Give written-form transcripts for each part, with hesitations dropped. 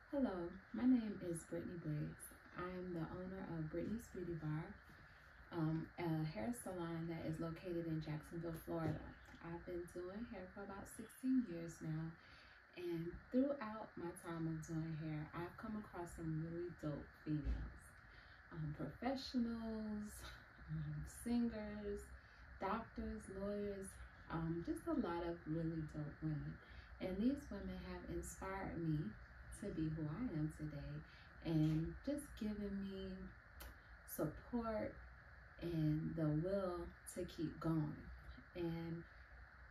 Hello, my name is Brittany Blaze. I am the owner of Brittny's Beauty Bar, a hair salon that is located in Jacksonville, Florida. I've been doing hair for about 16 years now, and throughout my time of doing hair, I've come across some really dope females, professionals, singers, doctors, lawyers, just a lot of really dope women. And these women have inspired me to be who I am today and just giving me support and the will to keep going. And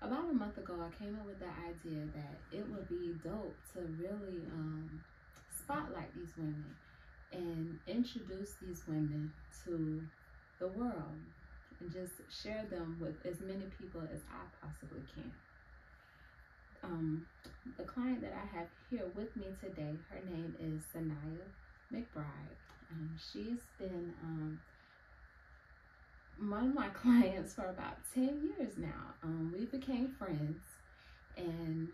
about a month ago, I came up with the idea that it would be dope to really spotlight these women and introduce these women to the world and just share them with as many people as I possibly can. The client that I have here with me today, her name is Sanaya Mcbride. She's been one of my clients for about 10 years now. We became friends, and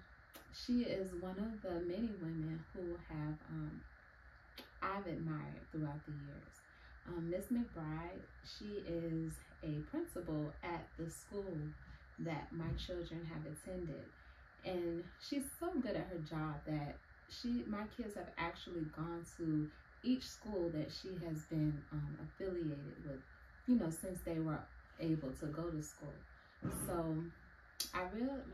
she is one of the many women who have I've admired throughout the years. Miss McBride, she is a principal at the school that my children have attended. And she's so good at her job that my kids have actually gone to each school that she has been affiliated with, since they were able to go to school. So I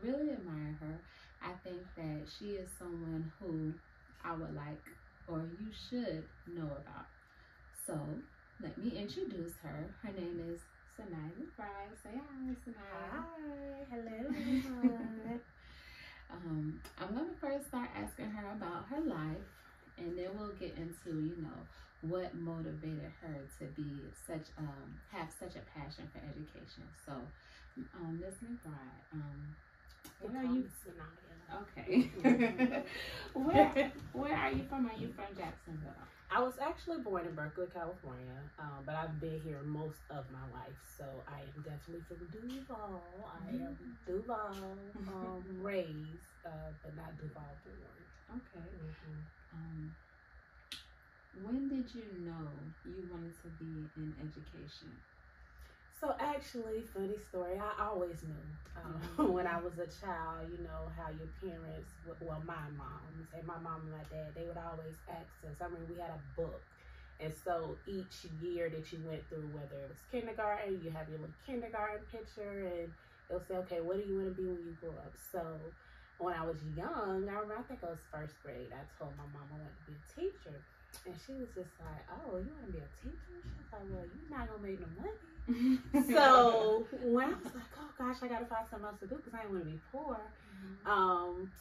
really admire her. I think that she is someone who I would like, or you should know about. So let me introduce her. Her name is Sanaya Mcbride. Say hi, Sanaya. Hi, hello. I'm going to first start asking her about her life, and then we'll get into, what motivated her to be have such a passion for education. So, Miss McBride, where are you? Okay. Where are you from? Are you from Jacksonville? I was actually born in Berkeley, California, but I've been here most of my life, so I am definitely from Duval. I am Duval raised, but not Duval born. Okay. When did you know you wanted to be in education? So actually, funny story, I always knew when I was a child, how your parents, my mom and my dad, they would always ask us. I mean, we had a book. And so each year that you went through, whether it was kindergarten, you have your little kindergarten picture, and they'll say, okay, what do you want to be when you grow up? So when I was young, I remember, I think I was first grade, I told my mom I wanted to be a teacher. And she was just like, oh, you want to be a teacher? She was like, well, you're not going to make no money. So when I was like, oh gosh, I got to find something else to do because I didn't want to be poor.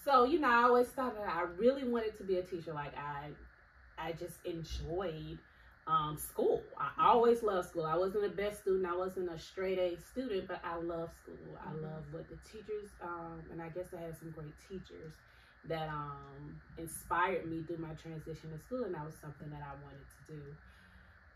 So, I always thought that I really wanted to be a teacher. Like I just enjoyed school. I always loved school. I wasn't the best student. I wasn't a straight A student, but I loved school. I loved what the teachers, and I guess I had some great teachers that inspired me through my transition to school, and that was something that I wanted to do.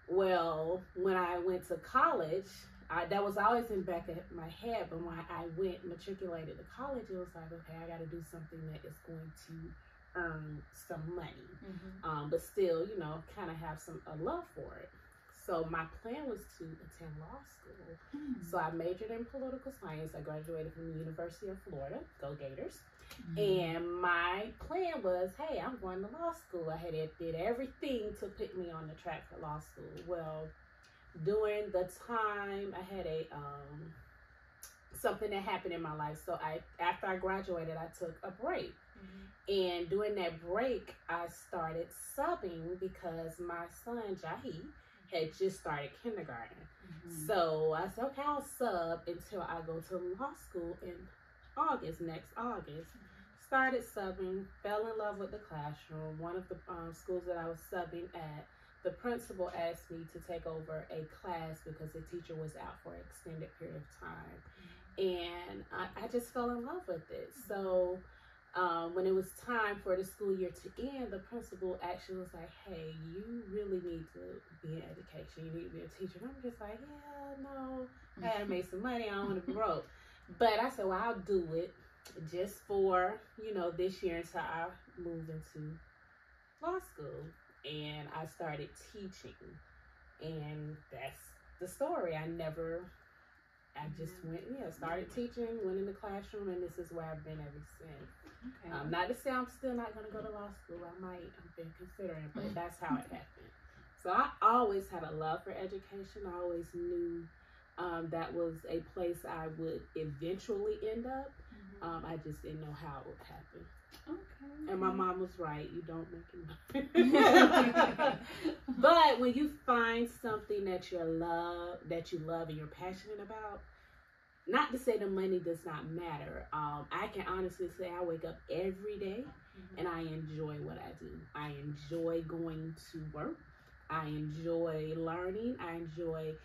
Well, when I went to college, that was always in the back of my head, but when I matriculated to college, it was like, okay, I got to do something that is going to earn some money, but still, kind of have a love for it. So my plan was to attend law school. So I majored in political science. I graduated from the University of Florida, go Gators. And my plan was, hey, I'm going to law school. I did everything to put me on the track for law school. Well, during the time, I had something that happened in my life. So after I graduated, I took a break. And during that break, I started subbing because my son, Jahi, had just started kindergarten. So I said, okay, I'll sub until I go to law school in next August. Started subbing, fell in love with the classroom. One of the schools that I was subbing at, the principal asked me to take over a class because the teacher was out for an extended period of time. And I just fell in love with it. So when it was time for the school year to end, the principal actually was like, hey, you really need to be in education. You need to be a teacher. And I'm just like, yeah, no, I had to make some money. I don't want to be broke. But I said, well, I'll do it just for, this year until I move into law school, and I started teaching, and that's the story. I just started teaching, went in the classroom, and this is where I've been ever since. Okay. Not to say I'm still not going to go to law school. I've been considering, but that's how it happened. So I always had a love for education. I always knew that was a place I would eventually end up. I just didn't know how it would happen. Okay. And my mom was right. You don't make it money. But when you find something that you love and you're passionate about, not to say the money does not matter. I can honestly say I wake up every day and I enjoy what I do. I enjoy going to work. I enjoy learning. I enjoy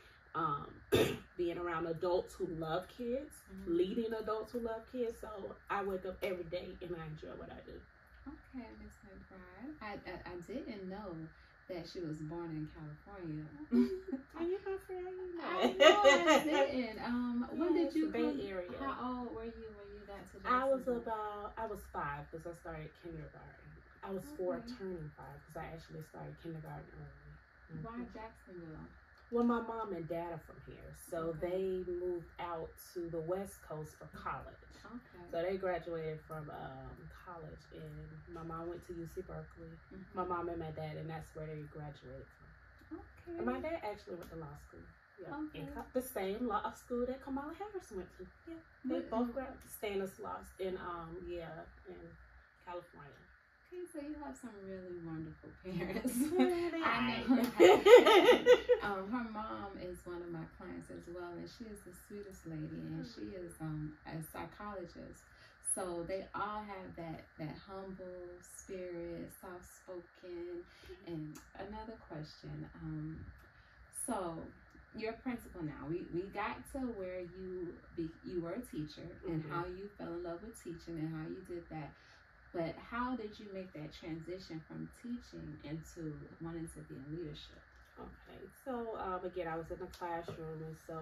being around adults who love kids, leading adults who love kids. So I wake up every day and I enjoy what I do. Okay, Miss McBride. I didn't know that she was born in California. Are you my friend? I know I didn't. When did you Bay come? Area. How old were you when you got to Jacksonville? I was 5 because I started kindergarten. I was 4 turning 5 because I actually started kindergarten early. Why Jacksonville? Well, my mom and dad are from here, so they moved out to the West Coast for college. Okay. So they graduated from college, and my mom went to UC Berkeley. My mom and my dad, and that's where they graduated from. Okay. And my dad actually went to law school. Yeah. Okay. The same law school that Kamala Harris went to. Yeah. They both graduated Stanislaus in California. Okay, so you have some really wonderful parents. I know. Her mom is one of my clients as well, and she is the sweetest lady, and she is a psychologist. So they all have that humble spirit, soft-spoken. And another question. So your principal now. We got to where you were a teacher, and how you fell in love with teaching, and how you did that. But how did you make that transition from teaching into wanting to be in leadership? Okay, so again, I was in the classroom, and so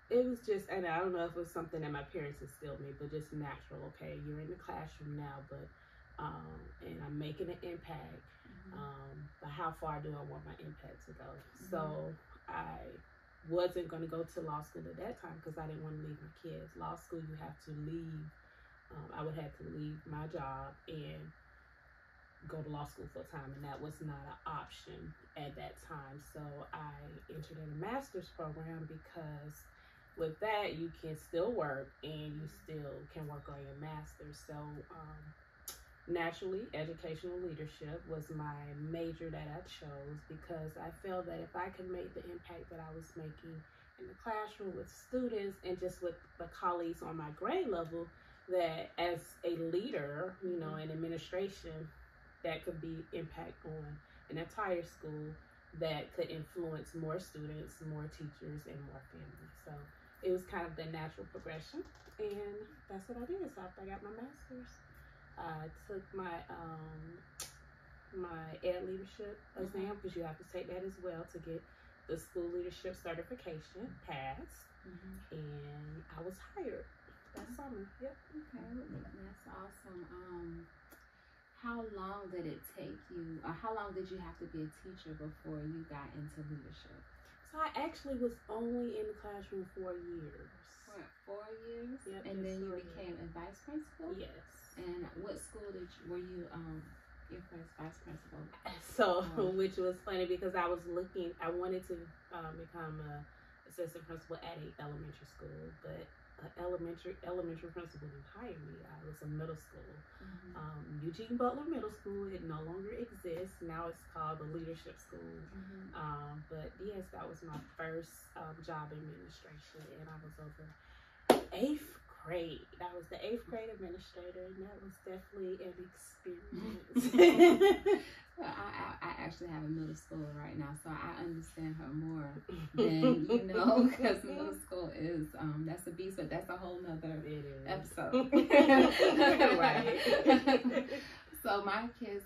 it was just, and I don't know if it was something that my parents instilled me, but just natural. Okay, you're in the classroom now, but and I'm making an impact. But how far do I want my impact to go? So I wasn't going to go to law school at that time because I didn't want to leave my kids. Law school, you have to leave. I would have to leave my job and go to law school full time, and that was not an option at that time. So I entered in a master's program because with that you can still work and you still can work on your master's. So naturally, educational leadership was my major that I chose because I felt that if I could make the impact that I was making in the classroom with students and just with the colleagues on my grade level, that as a leader, you know, in administration, that could be impact on an entire school that could influence more students, more teachers, and more families. So it was kind of the natural progression, and that's what I did. So after I got my master's, I took my my ed leadership exam, because you have to take that as well to get the school leadership certification passed, and I was hired. That summer. Yep. Okay, that's awesome. How long did it take you, or how long did you have to be a teacher before you got into leadership? So I actually was only in the classroom 4 years. What, 4 years? Yep. And then you became a vice principal? Yes. And what school were you your first vice principal? So, which was funny because I wanted to become an assistant principal at an elementary school, but elementary principal didn't hire me. I was in middle school. Eugene Butler Middle School. It no longer exists. Now it's called the Leadership School. But yes, that was my first job in administration, and I was over 8th grade. I was the 8th grade administrator, and that was definitely an experience. Well, I actually have a middle schooler right now, so I understand her more than because middle school is that's a beast, but that's a whole nother episode. Right. So my kids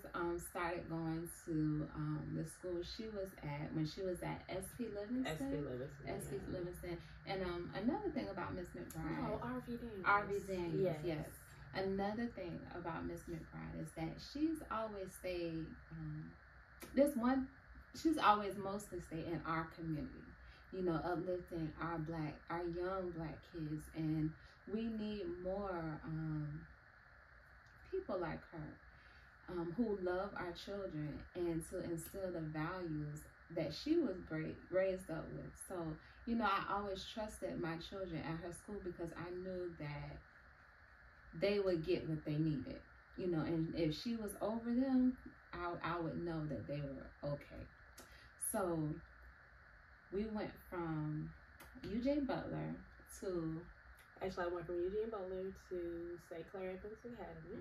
started going to the school she was at when she was at SP Livingston. And another thing about Miss McBride. Oh, R.V. Daniels. R.V. Daniels, yes. Another thing about Miss McBride is that she's always stayed, she's always mostly stayed in our community, you know, uplifting our young black kids. And we need more people like her who love our children and to instill the values that she was raised up with. So, you know, I always trusted my children at her school because I knew that they would get what they needed, you know, and if she was over them, I would know that they were okay. So we went from Eugene Butler to... Actually, I went from Eugene Butler to St. Clair Infants Academy,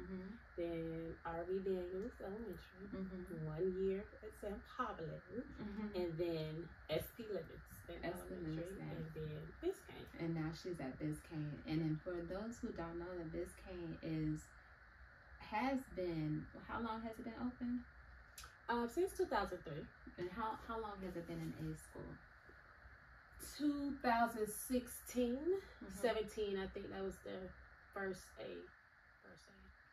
then R.V. Daniels Elementary, 1 year at San Pablo, and then S.P. Livingston Elementary, and then Biscayne. And now she's at Biscayne. And then for those who don't know, that Biscayne has been, how long has it been open? Since 2003. And how long has it been in A school? 2016, 17, I think that was the first A.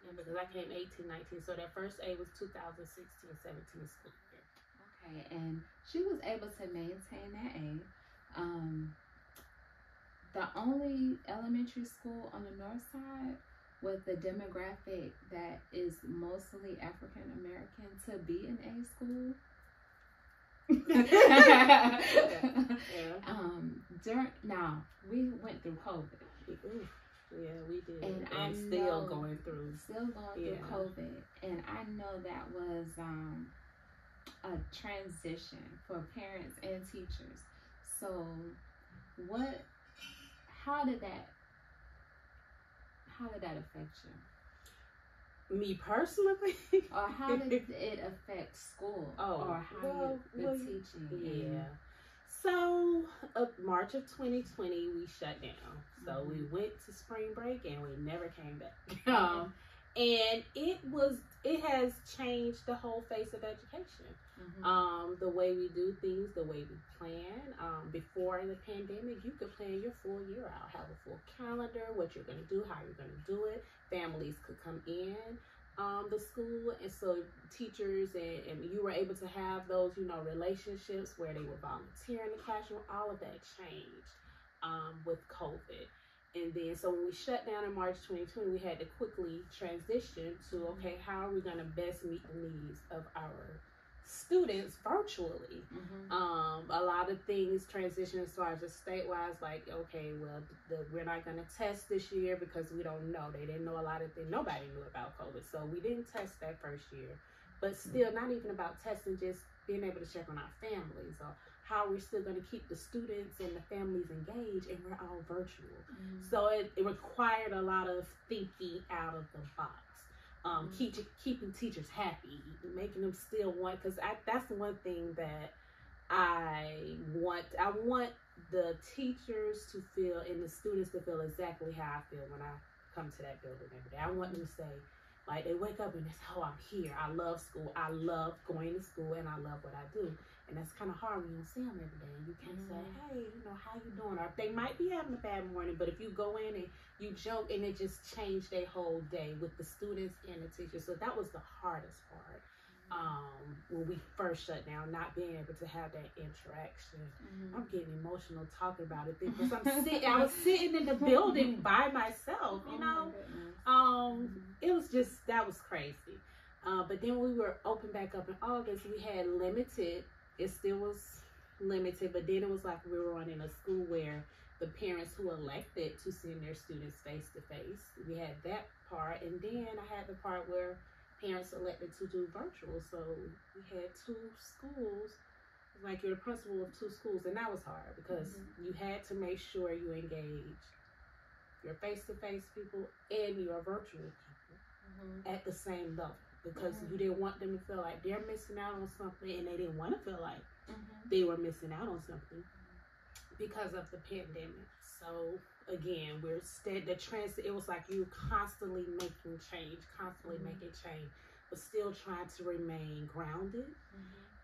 Yeah, because I came 18, 19, so that first A was 2016, 17 school year. Okay, and she was able to maintain that A. The only elementary school on the north side with the demographic that is mostly African American to be an A school. Now we went through COVID. Yeah, we did, and I'm still going through COVID, and I know that was a transition for parents and teachers. So, how did that affect you? Me personally? Or how did it affect school? Or how you're teaching? Yeah. So, March of 2020, we shut down. So we went to spring break and we never came back. And it has changed the whole face of education. The way we do things, the way we plan. Before the pandemic, you could plan your full year out, have a full calendar, what you're going to do, how you're going to do it. Families could come in the school, and so teachers and you were able to have those, you know, relationships where they would volunteer in the classroom. All of that changed with COVID. And then, so when we shut down in March 2020, we had to quickly transition to, okay, how are we going to best meet the needs of our students virtually? A lot of things transition as far as the state-wise, like, okay, well, we're not going to test this year because we don't know. They didn't know a lot of things. Nobody knew about COVID, so we didn't test that first year. But still, not even about testing, just being able to check on our families, or how we're still going to keep the students and the families engaged, and we're all virtual. So it required a lot of thinking out of the box. Keeping teachers happy, making them still want, because that's one thing that I want the teachers to feel and the students to feel exactly how I feel when I come to that building every day. I want them to say, like, they wake up and they say, oh, I'm here. I love school. I love going to school, and I love what I do. And that's kind of hard when you don't see them every day. You can't say, hey, you know, how you doing? Or they might be having a bad morning, but if you go in and you joke, and it just changed their whole day with the students and the teachers. So that was the hardest part when we first shut down, not being able to have that interaction. I'm getting emotional talking about it because I was sitting in the building by myself, you know. It was just, that was crazy. But then we were open back up in August. We had limited. It still was limited, but then it was like we were running a school where the parents who elected to send their students face to face, we had that part, and then I had the part where parents elected to do virtual. So we had two schools, like you're the principal of two schools, and that was hard because you had to make sure you engage your face to face people and your virtual people at the same level. Because you didn't want them to feel like they're missing out on something, and they didn't want to feel like they were missing out on something because of the pandemic. So again, it was like you constantly making change, but still trying to remain grounded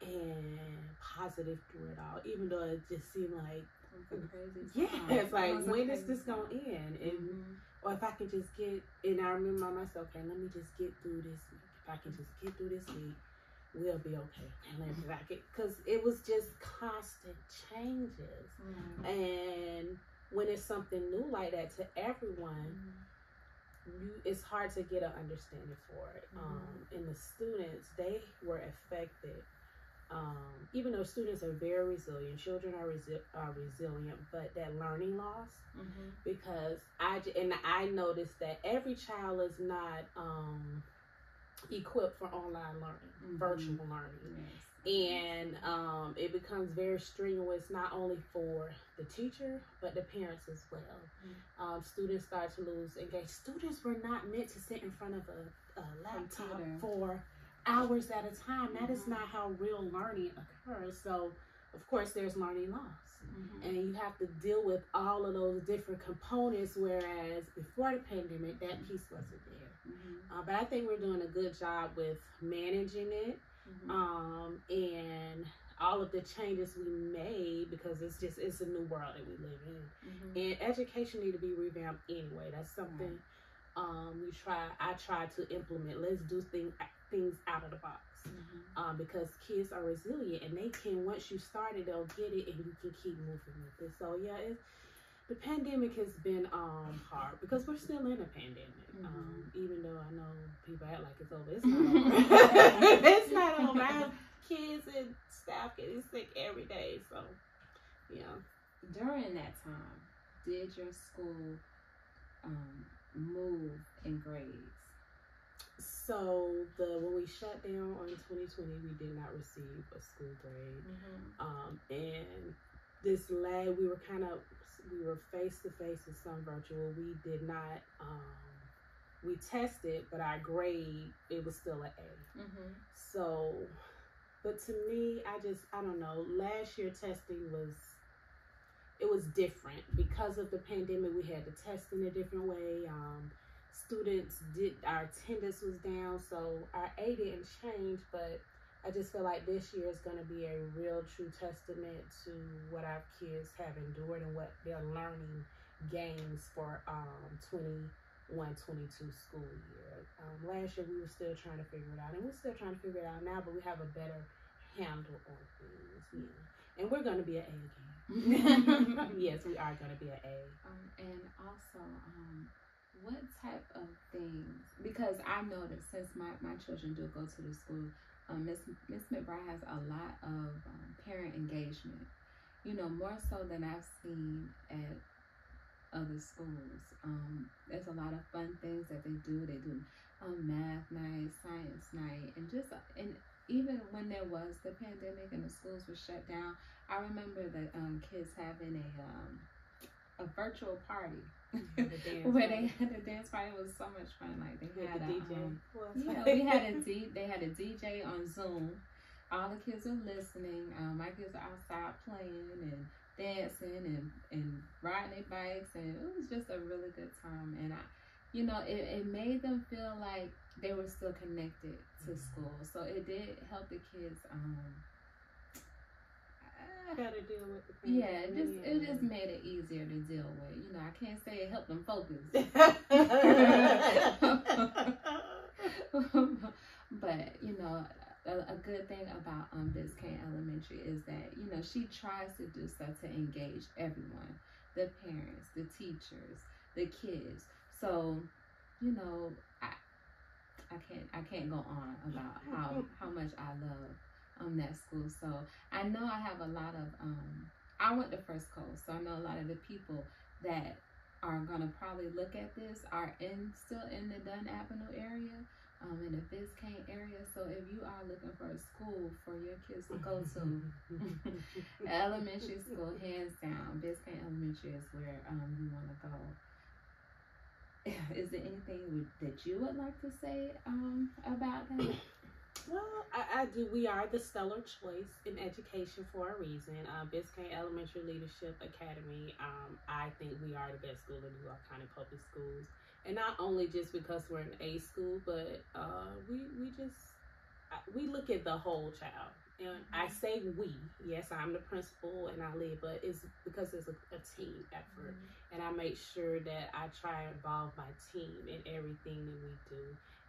and positive through it all. Even though it just seemed like It's a crazy time. Yeah, it's like, when is this going to end? And, or if I can just get, and I remember myself, okay, let me just get through this week. If I can just get through this week, we'll be okay. Because it was just constant changes. And when it's something new like that to everyone, it's hard to get an understanding for it. And the students, they were affected. Even though students are very resilient, children are resilient, but that learning loss, because I noticed that every child is not equipped for online learning, virtual learning. And it becomes very strenuous, not only for the teacher, but the parents as well. Students start to lose engagement. Students were not meant to sit in front of a laptop for hours at a time. That is not how real learning occurs. So, of course, there's learning loss. And you have to deal with all of those different components, whereas before the pandemic, that piece wasn't there. But I think we're doing a good job with managing it. And all of the changes we made, because it's a new world that we live in. And education need to be revamped anyway. That's something I try to implement. Let's do things out of the box. Because kids are resilient, and they can, once you start it, they'll get it, and you can keep moving with it. So yeah, the pandemic has been hard, because we're still in a pandemic. Even though I know people act like it's over, it's not over. It's not over. I have kids and staff getting sick every day. So yeah. During that time, did your school move in grades? So when we shut down on 2020, we did not receive a school grade. And this we were face to face with some virtual. We did not. We tested, but our grade, it was still an A. So, but to me, I don't know. Last year testing was different because of the pandemic. We had to test in a different way. Our attendance was down, so our A didn't change, but I just feel like this year is going to be a real true testament to what our kids have endured and what they're learning gains for 21-22 school year. Last year we were still trying to figure it out, and we're still trying to figure it out now, but we have a better handle on things. And we're going to be an A again. Yes, we are going to be an A. And also, what type of things, because I noticed since my children do go to the school, Miss McBride has a lot of parent engagement, more so than I've seen at other schools. There's a lot of fun things that they do. They do math night, science night, and even when there was the pandemic and the schools were shut down, I remember the kids having a virtual party where they had a dance party. It was so much fun. Like they had a DJ. They had a DJ on Zoom. All the kids were listening. My kids were outside playing and dancing and riding their bikes, and it was just a really good time. And it made them feel like they were still connected to school. So it did help the kids. Gotta deal with the things. Yeah, it just made it easier to deal with. I can't say it helped them focus. But a good thing about Biscayne Elementary is that she tries to do stuff to engage everyone, the parents, the teachers, the kids. So I can't go on about how much I love that school. So I know I have a lot of I went to First Coast, so I know a lot of the people that are gonna probably look at this are still in the Dunn Avenue area, in the Biscayne area. So if you are looking for a school for your kids to go to, elementary school, hands down, Biscayne Elementary is where you want to go. Is there anything that you would like to say about that? Well, I do. We are the stellar choice in education for a reason. Biscayne Elementary Leadership Academy. I think we are the best school in New York County Public Schools, and not only just because we're an A school, but we look at the whole child. And I say we. Yes, I'm the principal and I lead, but it's because it's a team effort. And I make sure that I try to involve my team in everything that we do.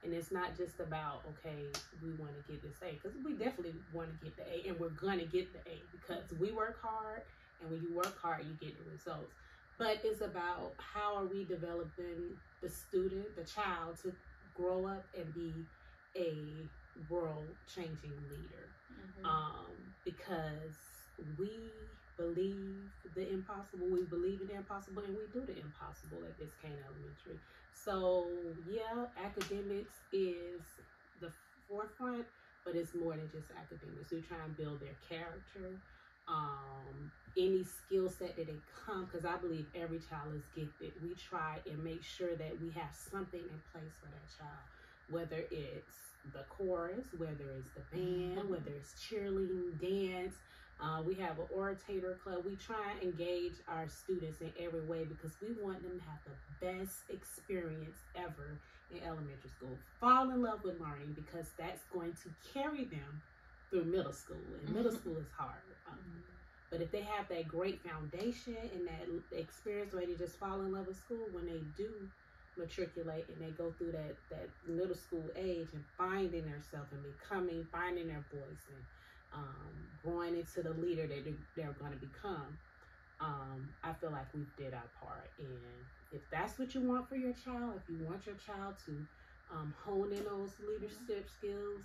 And it's not just about, okay, we want to get this A, because we definitely want to get the A, and we're going to get the A because we work hard, and when you work hard, you get the results. But it's about how are we developing the student, the child, to grow up and be a world-changing leader. Because we believe the impossible, we believe in the impossible, and we do the impossible at Biscayne Elementary. So yeah, academics is the forefront, but it's more than just academics. We try and build their character, any skill set that they come, because I believe every child is gifted. We try and make sure that we have something in place for that child, whether it's the chorus, whether it's the band, whether it's cheerleading, dance. We have an orator club. We try and engage our students in every way because we want them to have the best experience ever in elementary school. Fall in love with learning, because that's going to carry them through middle school. And middle school is hard. But if they have that great foundation and that experience where they just fall in love with school, when they do matriculate and they go through that middle school age and finding themselves and finding their voice and growing into the leader that they're going to become, I feel like we did our part. And if that's what you want for your child, if you want your child to hone in those leadership skills,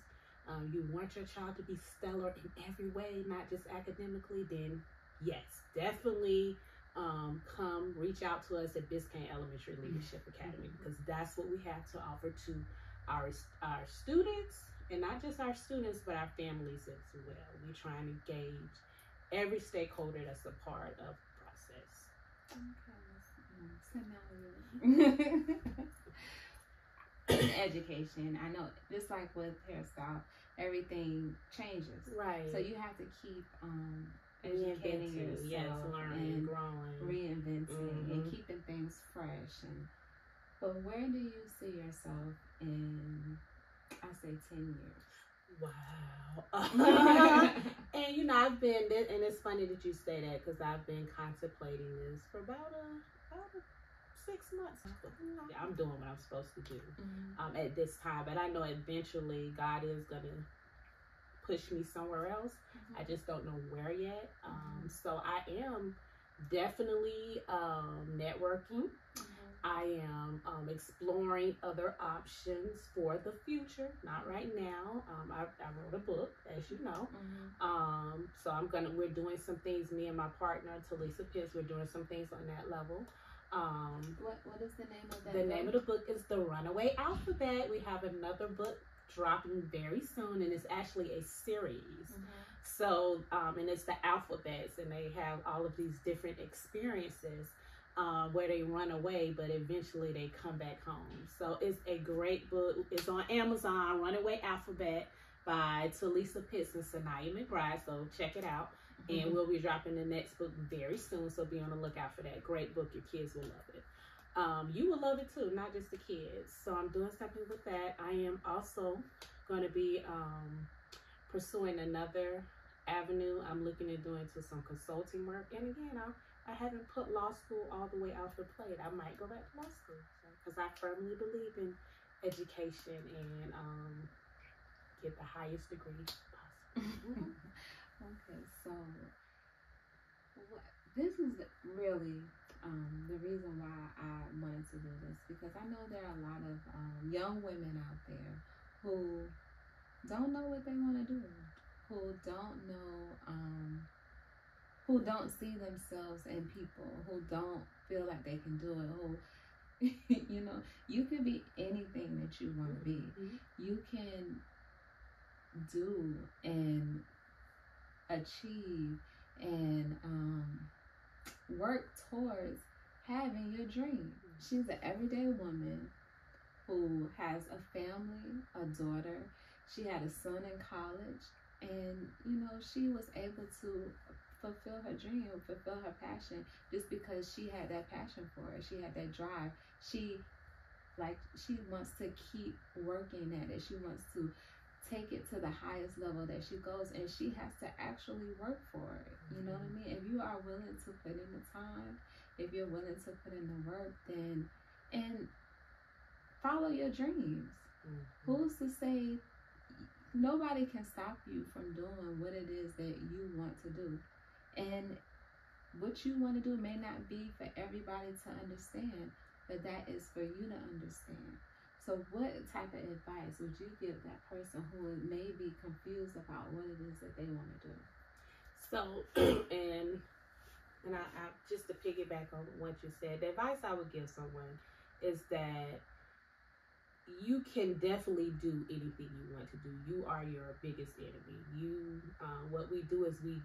you want your child to be stellar in every way, not just academically, then yes, definitely come reach out to us at Biscayne Elementary Leadership Academy, because that's what we have to offer to our students, and not just our students, but our families as well. We try and engage every stakeholder that's a part of the process. Education, I know, just like with hairstyle, everything changes, right? So you have to keep educating yourself, yes, learning, and growing, reinventing, and keeping things fresh. But where do you see yourself in, I say, 10 years? Wow. And you know, I've been, and it's funny that you say that, because I've been contemplating this for about 6 months. I'm doing what I'm supposed to do at this time, but I know eventually God is gonna push me somewhere else. I just don't know where yet. So I am definitely networking. I am exploring other options for the future, not right now. I wrote a book, as you know. So we're doing some things, me and my partner, Talisa Pitts, we're doing some things on that level. What is the name of that book? Name of the book is The Runaway Alphabet. We have another book dropping very soon, and it's actually a series. So, and it's the alphabets, and they have all of these different experiences where they run away, but eventually they come back home. So it's a great book. It's on Amazon, Runaway Alphabet by Talisa Pitts and Sanaya Mcbride. So check it out. And we'll be dropping the next book very soon, so be on the lookout for that. Great book. Your kids will love it. You will love it too, not just the kids. So I'm doing something with that. I am also going to be pursuing another avenue. I'm looking at doing some consulting work. And again, I haven't put law school all the way off the plate. I might go back to law school, because I firmly believe in education and get the highest degree possible. Okay, so this is really the reason why I wanted to do this, because I know there are a lot of young women out there who don't know what they want to do, who don't know, who don't see themselves in people, who don't feel like they can do it, who, you know, you can be anything that you want to be. You can do and achieve and work towards having your dream. She's an everyday woman who has a family, a daughter. She had a son in college, and you know, she was able to fulfill her dream, fulfill her passion, just because she had that passion for it. She had that drive. She wants to keep working at it. She wants to take it to the highest level that she goes, and she has to actually work for it. You know what I mean? If you are willing to put in the time, if you're willing to put in the work, then and follow your dreams. Who's to say? Nobody can stop you from doing what it is that you want to do. And what you want to do may not be for everybody to understand, but that is for you to understand. So what type of advice would you give that person who may be confused about what it is that they want to do? So, and I just to piggyback on what you said, the advice I would give someone is that you can definitely do anything you want to do. You are your biggest enemy. What we do is we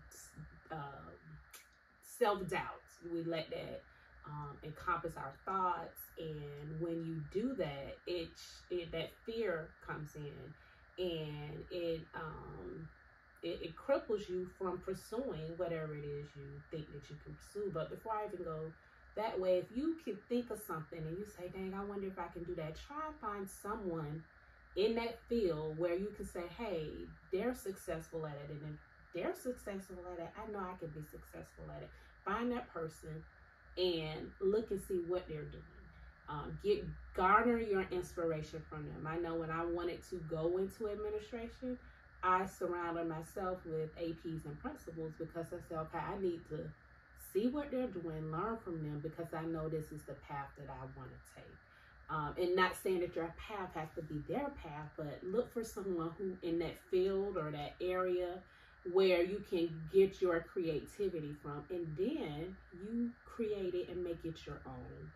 self-doubt. We let that encompass our thoughts, and when you do that, it that fear comes in, and it cripples you from pursuing whatever it is you think that you can pursue. But before I even go that way, if you can think of something and you say, dang, I wonder if I can do that, try and find someone in that field where you can say, hey, they're successful at it, and if they're successful at it, I know I can be successful at it. Find that person and look and see what they're doing. Garner your inspiration from them. I know when I wanted to go into administration, I surrounded myself with APs and principals because I said, okay, I need to see what they're doing, learn from them, because I know this is the path that I want to take. And not saying that your path has to be their path, but look for someone who in that field or that area where you can get your creativity from, and then you create it and make it your own.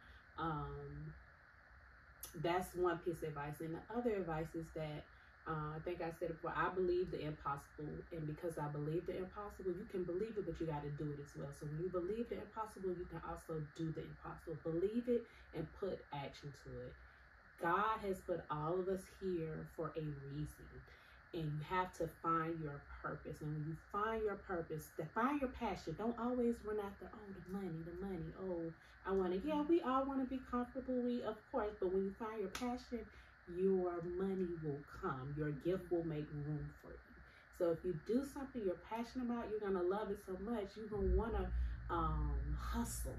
That's one piece of advice. And the other advice is that I think I said it before, I believe the impossible, and because I believe the impossible, you can believe it, but you got to do it as well. So when you believe the impossible, you can also do the impossible. Believe it and put action to it. God has put all of us here for a reason, and you have to find your purpose. And when you find your purpose, find your passion. Don't always run after, the money. Oh, I want to, we all want to be comfortable, of course, but when you find your passion, your money will come. Your gift will make room for you. So if you do something you're passionate about, you're going to love it so much, you're going to want to hustle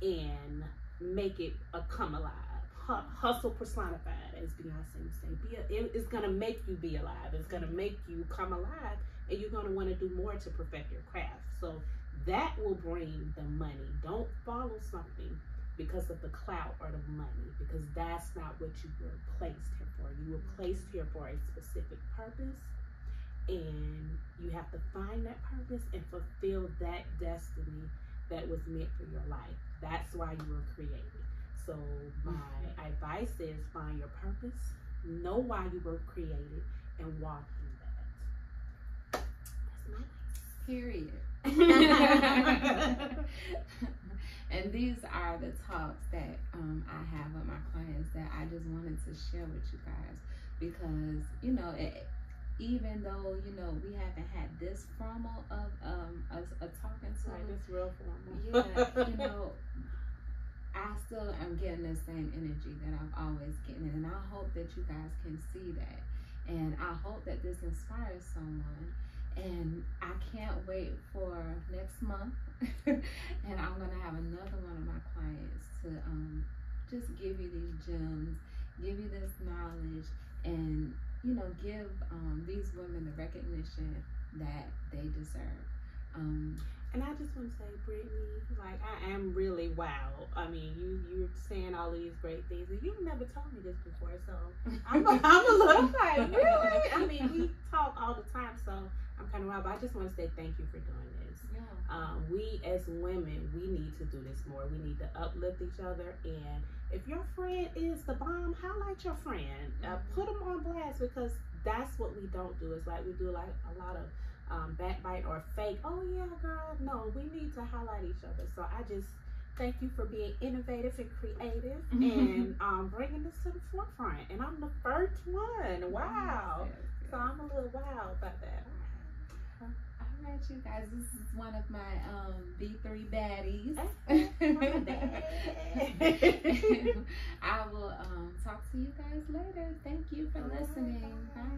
and make it come alive. Hustle personified, as Beyonce would say. It's going to make you be alive. It's going to make you come alive, and you're going to want to do more to perfect your craft. So that will bring the money. Don't follow something because of the clout or the money, because that's not what you were placed here for. You were placed here for a specific purpose, and you have to find that purpose and fulfill that destiny that was meant for your life. That's why you were created. So my advice is find your purpose, know why you were created, and walk in that. That's my advice. Period. And these are the talks that I have with my clients that I just wanted to share with you guys, because even though we haven't had this formal of a talking to, right, this real formal. I still am getting the same energy that I've always getting, and I hope that you guys can see that, and I hope that this inspires someone. And I can't wait for next month, and I'm going to have another one of my clients to just give you these gems, give you this knowledge, and, give these women the recognition that they deserve. And I just want to say, Brittny, I am really wowed. I mean, you're saying all of these great things, and you've never told me this before, so I'm a little like, really? I mean, we talk all the time, so I'm kind of wild, but I just want to say thank you for doing this. Yeah. We as women, we need to do this more. We need to uplift each other, and if your friend is the bomb, highlight your friend. Put them on blast, because that's what we don't do. It's like we do a lot of backbite or fake, oh yeah girl. No, we need to highlight each other. So I just thank you for being innovative and creative and bringing this to the forefront. And I'm the first one. Wow. So I'm a little wild about that. All right, you guys, this is one of my B3 baddies. I will talk to you guys later. Thank you for listening. Bye.